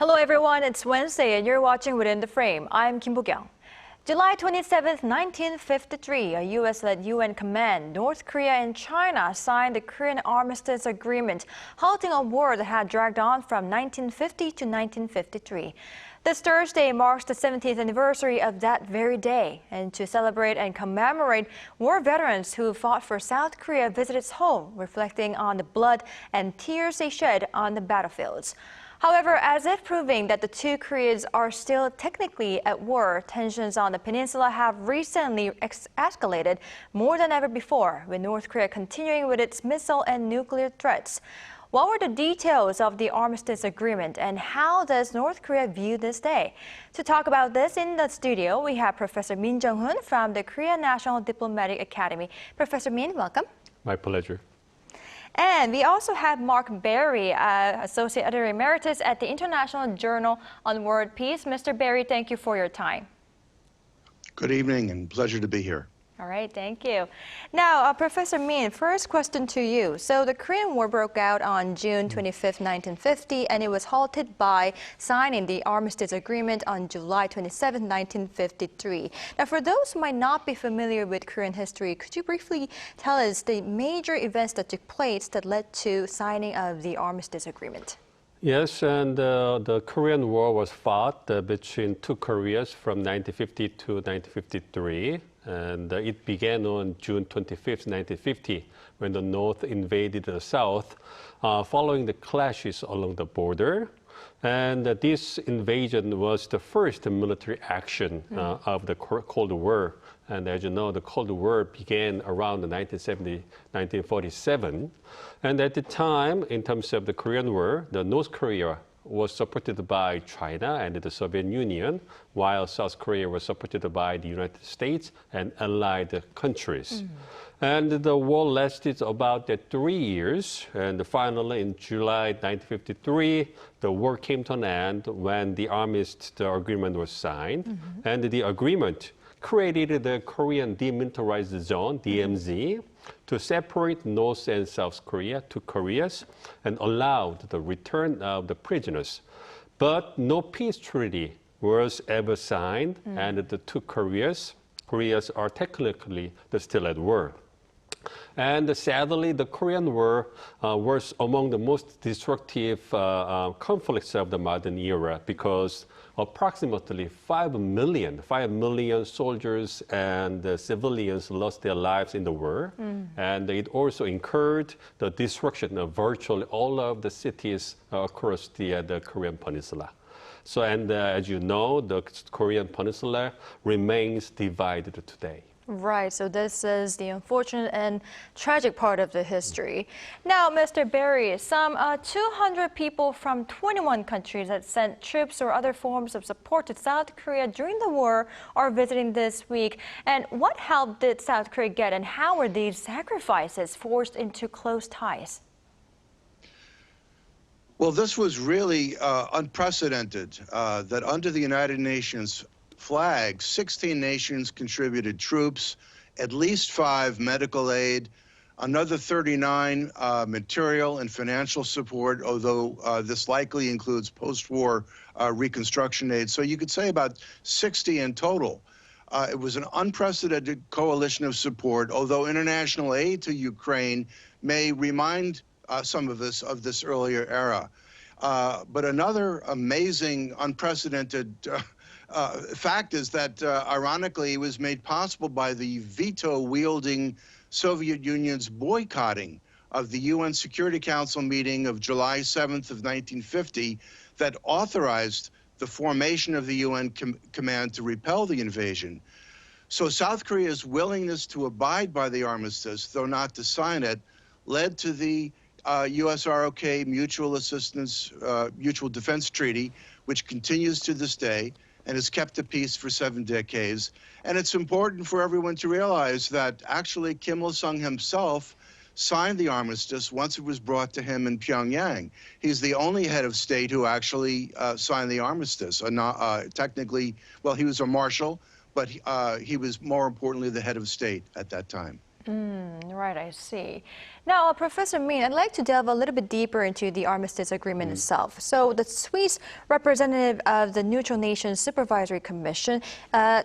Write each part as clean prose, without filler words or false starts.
Hello everyone, it's Wednesday and you're watching Within the Frame. I'm Kim Bo-kyung. July 27, 1953, a U.S.-led UN command, North Korea and China signed the Korean Armistice Agreement, halting a war that had dragged on from 1950 to 1953. This Thursday marks the 70th anniversary of that very day, and to celebrate and commemorate, war veterans who fought for South Korea visited Seoul, reflecting on the blood and tears they shed on the battlefields. However, as if proving that the two Koreas are still technically at war, tensions on the peninsula have recently escalated more than ever before, with North Korea continuing with its missile and nuclear threats. What were the details of the Armistice Agreement, and how does North Korea view this day? To talk about this in the studio, we have Professor Min Jeong-hun from the Korean National Diplomatic Academy. Professor Min, welcome. My pleasure. And we also have Mark Berry, Associate Editor Emeritus at the International Journal on World Peace. Mr. Berry, thank you for your time. Good evening and pleasure to be here. All right, thank you. Now, Professor Min, first question to you. So the Korean War broke out on June 25, 1950, and it was halted by signing the Armistice Agreement on July 27, 1953. Now, for those who might not be familiar with Korean history, could you briefly tell us the major events that took place that led to signing of the Armistice Agreement? Yes, and the Korean War was fought between two Koreas from 1950 to 1953. And it began on June 25, 1950, when the North invaded the South, following the clashes along the border. And this invasion was the first military action of the Cold War. And as you know, the Cold War began around 1947. And at the time, in terms of the Korean War, the North Korea was supported by China and the Soviet Union, while South Korea was supported by the United States and allied countries. And the war lasted about 3 years, and finally in July 1953, the war came to an end when the Armistice Agreement was signed. And the agreement created the Korean Demilitarized Zone, DMZ, to separate North and South Korea to Koreas and allowed the return of the prisoners. But no peace treaty was ever signed, and the two Koreas are technically still at war. And sadly, the Korean War was among the most destructive conflicts of the modern era, because approximately 5 million soldiers and civilians lost their lives in the war. And it also incurred the destruction of virtually all of the cities across the Korean Peninsula. So, and as you know, the Korean Peninsula remains divided today. Right, so this is the unfortunate and tragic part of the history. Now, Mr. Berry, some 200 people from 21 countries that sent troops or other forms of support to South Korea during the war are visiting this week. And what help did South Korea get, and how were these sacrifices forced into close ties? Well, this was really unprecedented, that under the United Nations flag, 16 nations contributed troops, at least 5 medical aid, another 39 material and financial support, although this likely includes post-war reconstruction aid. So you could say about 60 in total. It was an unprecedented coalition of support, although international aid to Ukraine may remind some of us of this earlier era. But another amazing, unprecedented fact is that, ironically, it was made possible by the veto-wielding Soviet Union's boycotting of the UN Security Council meeting of July 7th of 1950 that authorized the formation of the UN command to repel the invasion. So South Korea's willingness to abide by the armistice, though not to sign it, led to the US-ROK Mutual Assistance, Mutual Defense Treaty, which continues to this day and has kept the peace for 7 decades. And it's important for everyone to realize that actually Kim Il-sung himself signed the armistice once it was brought to him in Pyongyang. He's the only head of state who actually signed the armistice. Technically, well, he was a marshal, but he was more importantly the head of state at that time. Right, I see. Now, Professor Min, I'd like to delve a little bit deeper into the Armistice Agreement itself. So the Swiss representative of the Neutral Nations Supervisory Commission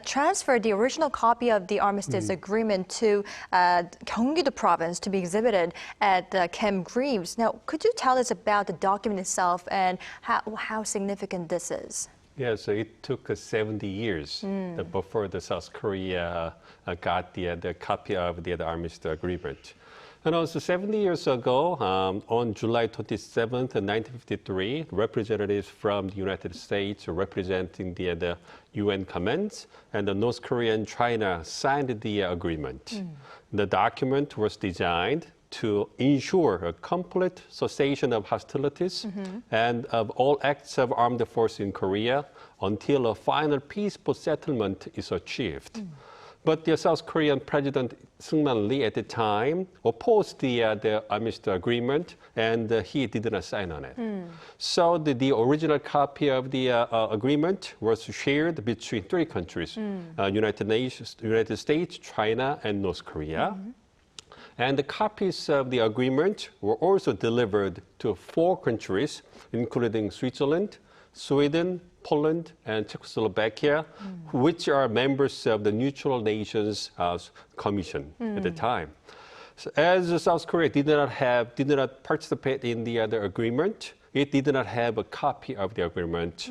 transferred the original copy of the Armistice Agreement to Gyeonggi-do province to be exhibited at Camp Greaves. Now, could you tell us about the document itself and how significant this is? Yeah, so it took 70 years before the South Korea got the copy of the Armistice Agreement. And also 70 years ago, on July 27th, 1953, representatives from the United States representing the UN commands and the North Korea and China signed the agreement. The document was designed to ensure a complete cessation of hostilities and of all acts of armed force in Korea until a final peaceful settlement is achieved. But the South Korean President Seung-man Lee at the time opposed the Armistice Agreement and he did not sign on it. So the original copy of the agreement was shared between three countries, United States, China, and North Korea. And the copies of the agreement were also delivered to 4 countries, including Switzerland, Sweden, Poland, and Czechoslovakia, which are members of the Neutral Nations Commission at the time. So as South Korea did not participate in the other agreement, it did not have a copy of the agreement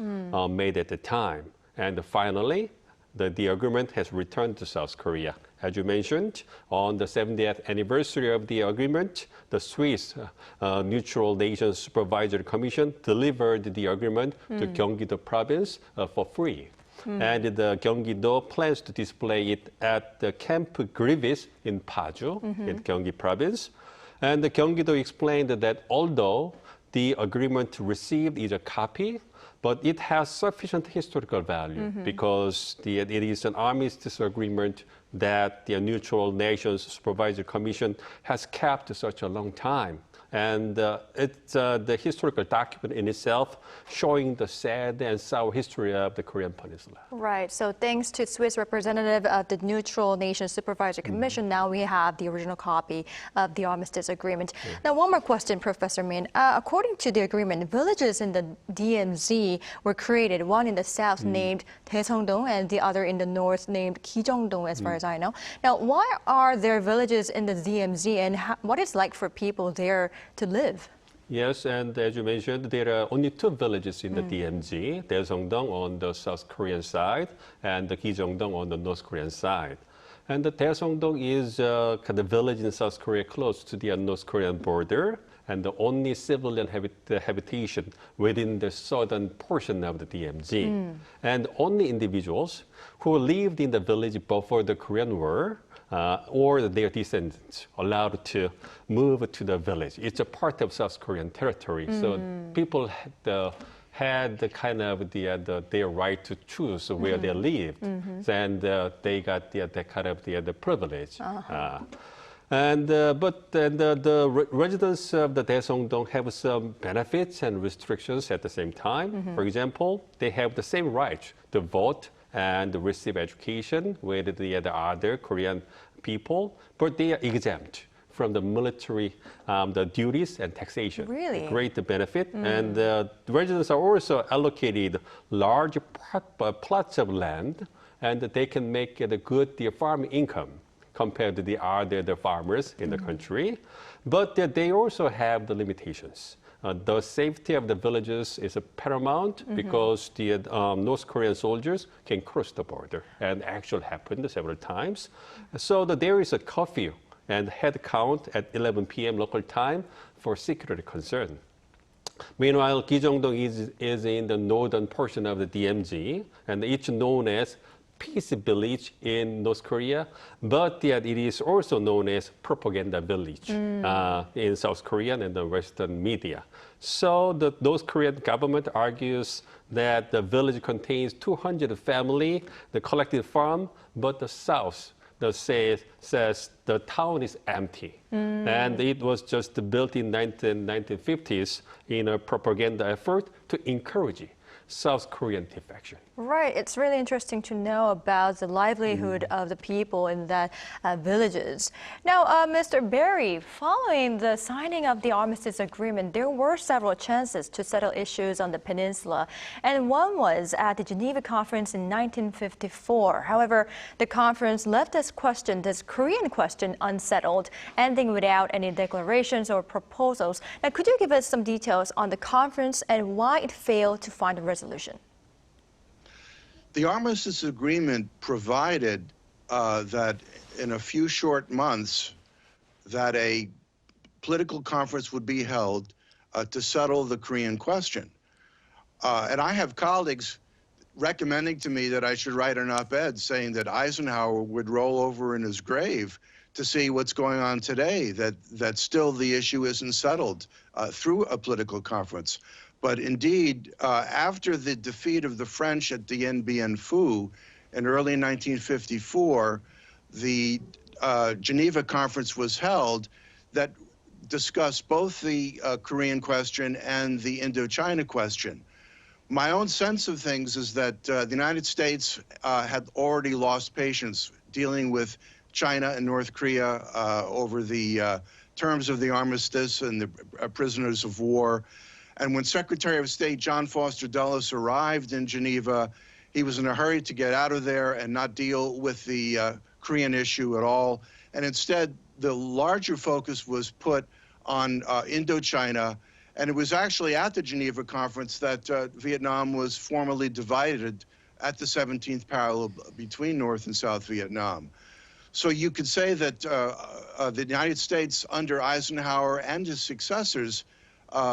made at the time. And finally, the agreement has returned to South Korea. As you mentioned, on the 70th anniversary of the agreement, the Swiss Neutral Nations Supervisory Commission delivered the agreement to Gyeonggi-do province for free. And the Gyeonggi-do plans to display it at the Camp Greaves in Paju, in Gyeonggi province. And the Gyeonggi-do explained that although the agreement received is a copy, but it has sufficient historical value because it is an armistice agreement that the Neutral Nations Supervisory Commission has kept such a long time. And it's the historical document in itself showing the sad and sour history of the Korean Peninsula. Right. So thanks to Swiss representative of the Neutral Nations Supervisory Commission, now we have the original copy of the Armistice Agreement. Now, one more question, Professor Min. According to the agreement, villages in the DMZ were created, one in the south named Daeseongdong and the other in the north named Kijeongdong, as far as I know. Now, why are there villages in the DMZ and what is it like for people there to live? Yes, and as you mentioned, there are only 2 villages in the DMZ, Daeseongdong on the South Korean side and the Kijeongdong on the North Korean side. And the Daeseongdong is kind of village in South Korea close to the North Korean border and the only civilian habitation within the southern portion of the DMZ. And only individuals who lived in the village before the Korean War or their descendants allowed to move to the village. It's a part of South Korean territory, so people had the kind of their right to choose where they lived, and they got the kind of the privilege. But the residents of the Daeseongdong have some benefits and restrictions at the same time. For example, they have the same right to vote and receive education with the other Korean people, but they are exempt from the military the duties and taxation. Really? A great benefit. And the residents are also allocated large plots of land, and they can make a good farm income compared to the other farmers in the country. But they also have the limitations. The safety of the villages is paramount because the North Korean soldiers can cross the border, and actually happened several times. So there is a curfew and head count at 11 p.m. local time for security concern. Meanwhile, Kijeongdong is in the northern portion of the DMZ, and it's known as Peace Village in North Korea, but it is also known as Propaganda Village in South Korean and the Western media. So the North Korean government argues that the village contains 200 families, the collective farm, but the South says the town is empty. And it was just built in 1950s in a propaganda effort to encourage South Korean defection. Right. It's really interesting to know about the livelihood of the people in that villages. Now, Mr. Berry, following the signing of the Armistice Agreement, there were several chances to settle issues on the peninsula, and one was at the Geneva Conference in 1954. However, the conference left this Korean question unsettled, ending without any declarations or proposals. Now, could you give us some details on the conference and why it failed to find a resolution? The Armistice Agreement provided that in a few short months that a political conference would be held to settle the Korean question. And I have colleagues recommending to me that I should write an op-ed saying that Eisenhower would roll over in his grave to see what's going on today, that still the issue isn't settled through a political conference. But indeed, after the defeat of the French at Dien Bien Phu in early 1954, the Geneva Conference was held that discussed both the Korean question and the Indochina question. My own sense of things is that the United States had already lost patience dealing with China and North Korea over the terms of the armistice and the prisoners of war. And when Secretary of State John Foster Dulles arrived in Geneva, he was in a hurry to get out of there and not deal with the Korean issue at all. And instead, the larger focus was put on Indochina. And it was actually at the Geneva Conference that Vietnam was formally divided at the 17th parallel between North and South Vietnam. So you could say that the United States under Eisenhower and his successors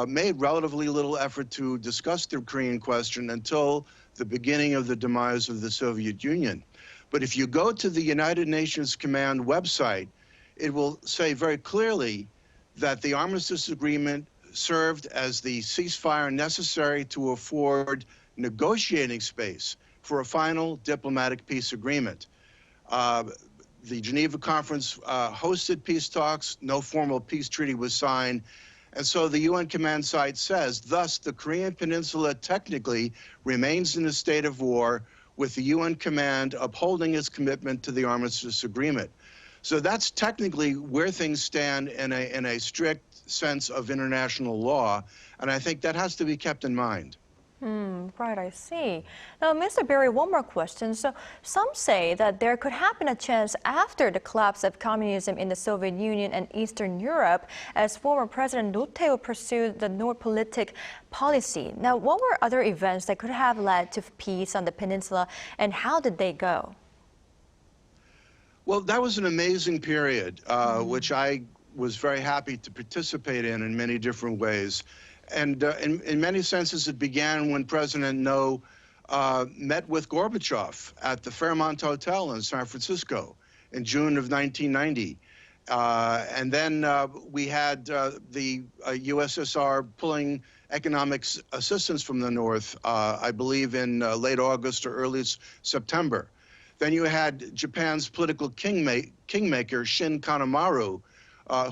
made relatively little effort to discuss the Korean question until the beginning of the demise of the Soviet Union. But if you go to the United Nations Command website, it will say very clearly that the Armistice Agreement served as the ceasefire necessary to afford negotiating space for a final diplomatic peace agreement. The Geneva Conference hosted peace talks. No formal peace treaty was signed. And so the UN command site says, thus, the Korean Peninsula technically remains in a state of war with the UN command upholding its commitment to the Armistice Agreement. So that's technically where things stand in a strict sense of international law. And I think that has to be kept in mind. Right, I see. Now, Mr. Berry, one more question. So some say that there could happen a chance after the collapse of communism in the Soviet Union and Eastern Europe as former President Roh Tae-woo pursued the Nordpolitik policy. Now, what were other events that could have led to peace on the peninsula, and how did they go? Well, that was an amazing period, which I was very happy to participate in many different ways. And in many senses, it began when President Noh met with Gorbachev at the Fairmont Hotel in San Francisco in June of 1990. And then we had the USSR pulling economic assistance from the North, I believe in late August or early September. Then you had Japan's political kingmaker, Shin Kanemaru,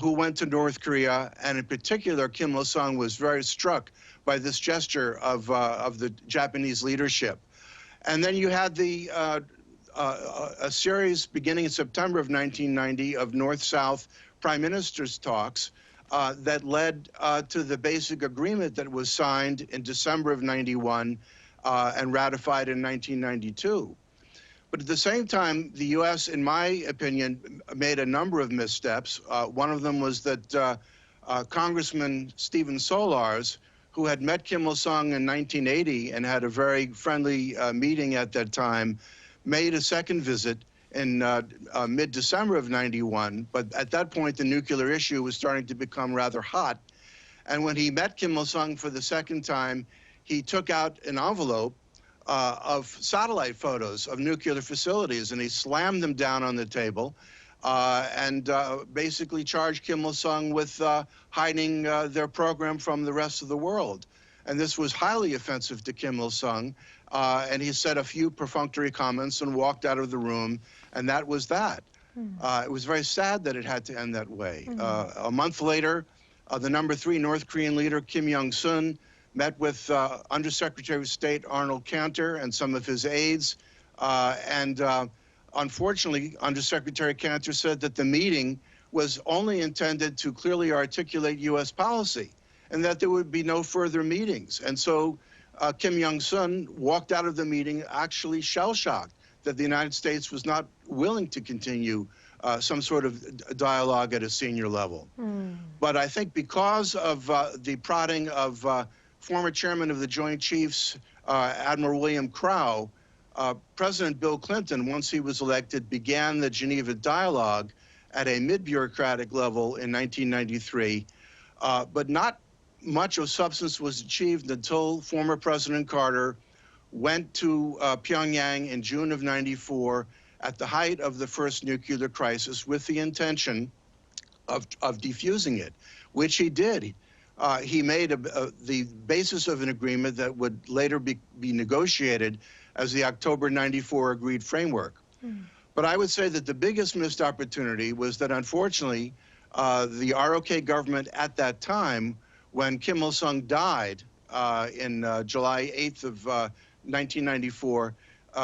who went to North Korea, and in particular, Kim Il-sung was very struck by this gesture of the Japanese leadership. And then you had a series beginning in September of 1990 of North-South prime ministers' talks that led to the basic agreement that was signed in December of 91 and ratified in 1992. But at the same time, the U.S., in my opinion, made a number of missteps. One of them was that Congressman Stephen Solars, who had met Kim Il-sung in 1980 and had a very friendly meeting at that time, made a second visit in mid-December of 91. But at that point, the nuclear issue was starting to become rather hot. And when he met Kim Il-sung for the second time, he took out an envelope of satellite photos of nuclear facilities, and he slammed them down on the table and basically charged Kim Il-sung with hiding their program from the rest of the world. And this was highly offensive to Kim Il-sung, and he said a few perfunctory comments and walked out of the room, and that was that. It was very sad that it had to end that way. A month later, the #3 North Korean leader, Kim Jong-un, met with Undersecretary of State Arnold Cantor and some of his aides. Unfortunately, Undersecretary Cantor said that the meeting was only intended to clearly articulate U.S. policy and that there would be no further meetings. And so Kim Jong-un walked out of the meeting actually shell-shocked that the United States was not willing to continue some sort of dialogue at a senior level. But I think because of the prodding of former chairman of the Joint Chiefs, Admiral William Crowe, President Bill Clinton, once he was elected, began the Geneva dialogue at a mid-bureaucratic level in 1993, but not much of substance was achieved until former President Carter went to Pyongyang in June of '94 at the height of the first nuclear crisis with the intention of defusing it, which he did. He made the basis of an agreement that would later be negotiated as the October '94 agreed framework. But I would say that the biggest missed opportunity was that, unfortunately, the ROK government at that time, when Kim Il-sung died in July 8th of 1994,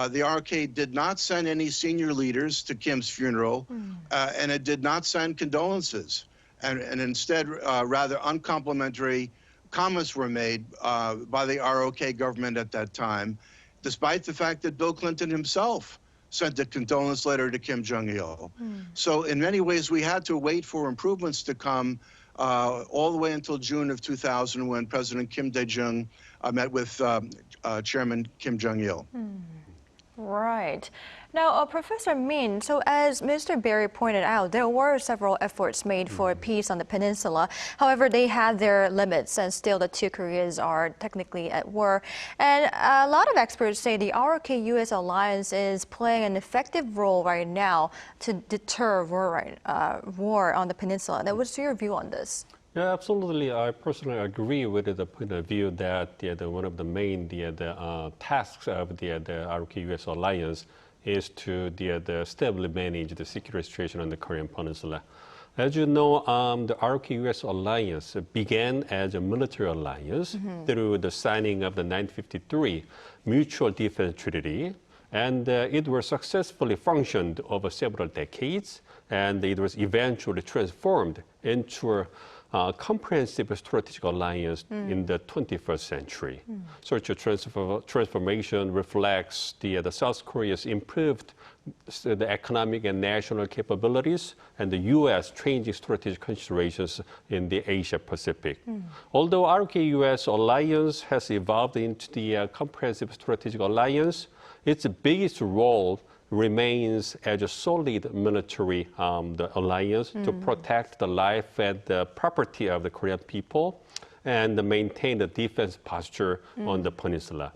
the ROK did not send any senior leaders to Kim's funeral, and it did not send condolences. And instead, rather uncomplimentary comments were made by the ROK government at that time, despite the fact that Bill Clinton himself sent a condolence letter to Kim Jong-il. So in many ways, we had to wait for improvements to come all the way until June of 2000, when President Kim Dae-jung met with Chairman Kim Jong-il. Right. Now, Professor Min, so as Mr. Berry pointed out, there were several efforts made for peace on the peninsula. However, they had their limits, and still the two Koreas are technically at war. And a lot of experts say the ROK-US alliance is playing an effective role right now to deter war on the peninsula. Now, what's your view on this? Yeah, absolutely. I personally agree with the point of view that one of the main tasks of the ROK-US alliance is to stably manage the security situation on the Korean Peninsula. As you know, the ROK-US alliance began as a military alliance through the signing of the 1953 Mutual Defense Treaty, and it was successfully functioned over several decades, and it was eventually transformed into a comprehensive strategic alliance in the 21st century. Such a transformation reflects the South Korea's improved the economic and national capabilities and the U.S. changing strategic considerations in the Asia Pacific. Although ROK-US alliance has evolved into the comprehensive strategic alliance, its biggest role remains as a solid military alliance to protect the life and the property of the Korean people and maintain the defense posture on the peninsula.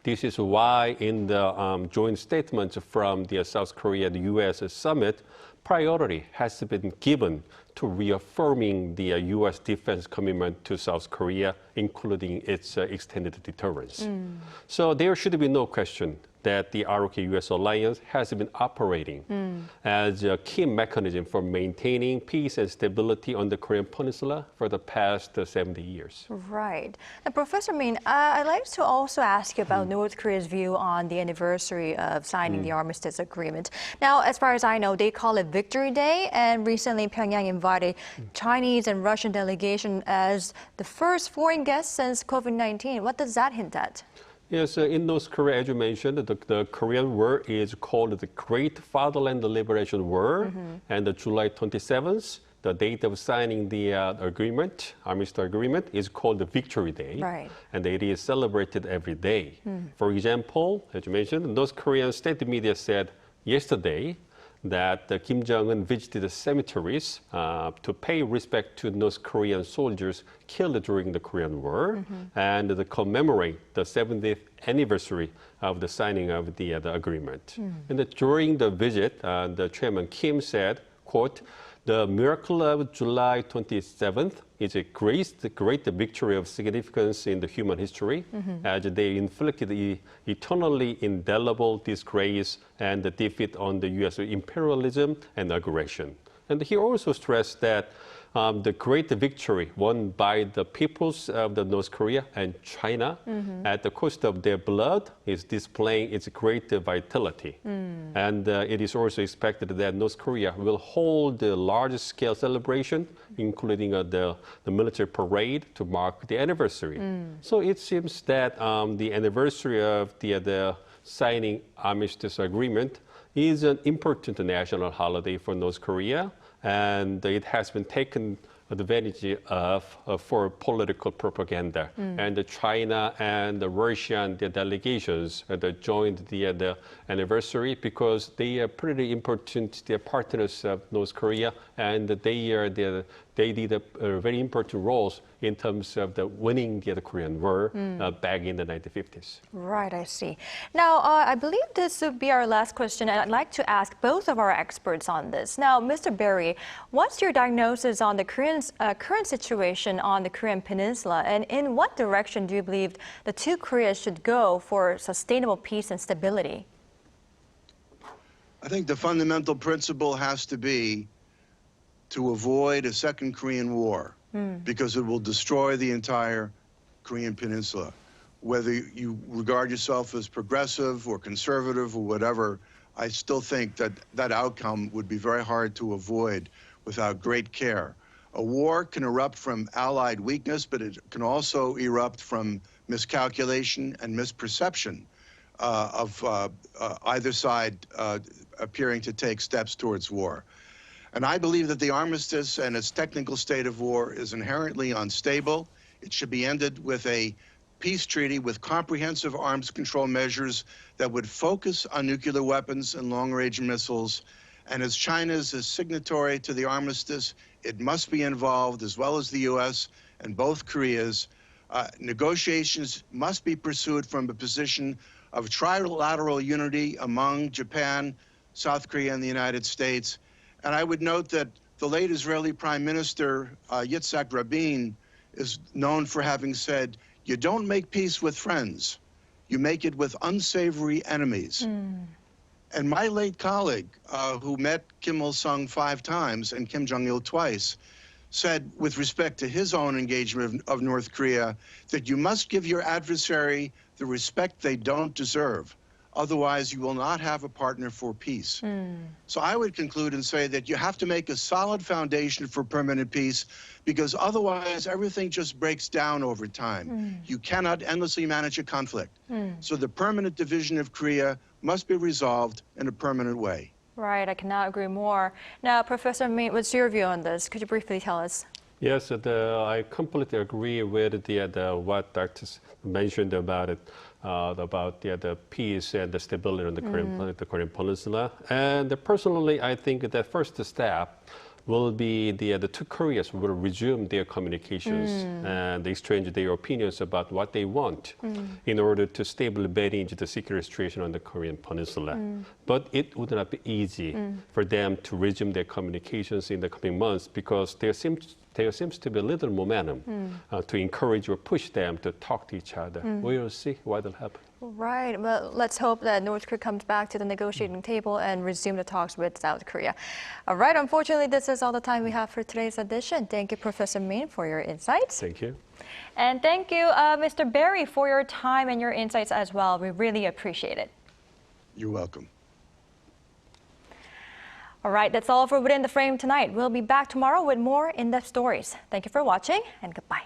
This is why in the joint statement from the South Korea and U.S. summit, priority has been given to reaffirming the U.S. defense commitment to South Korea, including its extended deterrence. So there should be no question that the ROK-US alliance has been operating as a key mechanism for maintaining peace and stability on the Korean Peninsula for the past 70 years. Right. Now, Professor Min, I'd like to also ask you about North Korea's view on the anniversary of signing the Armistice Agreement. Now, as far as I know, they call it Victory Day, and recently Pyongyang invited Chinese and Russian delegation as the first foreign guests since COVID-19. What does that hint at? Yes, in North Korea, as you mentioned, the Korean War is called the Great Fatherland Liberation War, and the July 27th, the date of signing the agreement, Armistice Agreement, is called the Victory Day, right, and it is celebrated every day. For example, as you mentioned, North Korean state media said yesterday that Kim Jong-un visited the cemeteries to pay respect to North Korean soldiers killed during the Korean War and to commemorate the 70th anniversary of the signing of the agreement. And during the visit, the Chairman Kim said, quote, "The miracle of July 27th is a great victory of significance in the human history, as they inflicted the eternally indelible disgrace and the defeat on the U.S. imperialism and aggression." And he also stressed that the great victory won by the peoples of the North Korea and China at the cost of their blood is displaying its great vitality. And it is also expected that North Korea will hold a large-scale celebration, including the military parade to mark the anniversary. So it seems that the anniversary of the signing Armistice Agreement is an important national holiday for North Korea, and it has been taken advantage of for political propaganda. And China and the Russian delegations joined the anniversary because they are pretty important partners of North Korea, and they did very important roles in terms of the winning the Korean War back in the 1950s. Right, I see. Now, I believe this would be our last question, and I'd like to ask both of our experts on this. Now, Mr. Berry, what's your diagnosis on the current situation on the Korean Peninsula, and in what direction do you believe the two Koreas should go for sustainable peace and stability? I think the fundamental principle has to be to avoid a second Korean War, because it will destroy the entire Korean Peninsula. Whether you regard yourself as progressive or conservative or whatever, I still think that that outcome would be very hard to avoid without great care. A war can erupt from Allied weakness, but it can also erupt from miscalculation and misperception of either side appearing to take steps towards war. And I believe that the armistice and its technical state of war is inherently unstable. It should be ended with a peace treaty with comprehensive arms control measures that would focus on nuclear weapons and long-range missiles. And as China is a signatory to the armistice, it must be involved, as well as the U.S. and both Koreas. Negotiations must be pursued from a position of trilateral unity among Japan, South Korea, and the United States. And I would note that the late Israeli Prime Minister, Yitzhak Rabin, is known for having said, "You don't make peace with friends, you make it with unsavory enemies." And my late colleague, who met Kim Il-sung 5 times and Kim Jong-il twice, said, with respect to his own engagement of North Korea, that you must give your adversary the respect they don't deserve. Otherwise, you will not have a partner for peace. So I would conclude and say that you have to make a solid foundation for permanent peace, because otherwise everything just breaks down over time. You cannot endlessly manage a conflict. So the permanent division of Korea must be resolved in a permanent way. Right, I cannot agree more. Now, Professor Min, what's your view on this? Could you briefly tell us? Yes, I completely agree with what Dr. mentioned about it. About the peace and the stability on the Korean Peninsula. And personally, I think the first step will be the two Koreas will resume their communications and exchange their opinions about what they want in order to stably manage the security situation on the Korean Peninsula. But it would not be easy for them to resume their communications in the coming months, because there seems to be a little momentum to encourage or push them to talk to each other. We'll see what will happen. Right. Well, let's hope that North Korea comes back to the negotiating table and resume the talks with South Korea. All right. Unfortunately, this is all the time we have for today's edition. Thank you, Professor Min, for your insights. Thank you. And thank you, Mr. Berry, for your time and your insights as well. We really appreciate it. You're welcome. All right. That's all for Within the Frame tonight. We'll be back tomorrow with more in-depth stories. Thank you for watching, and goodbye.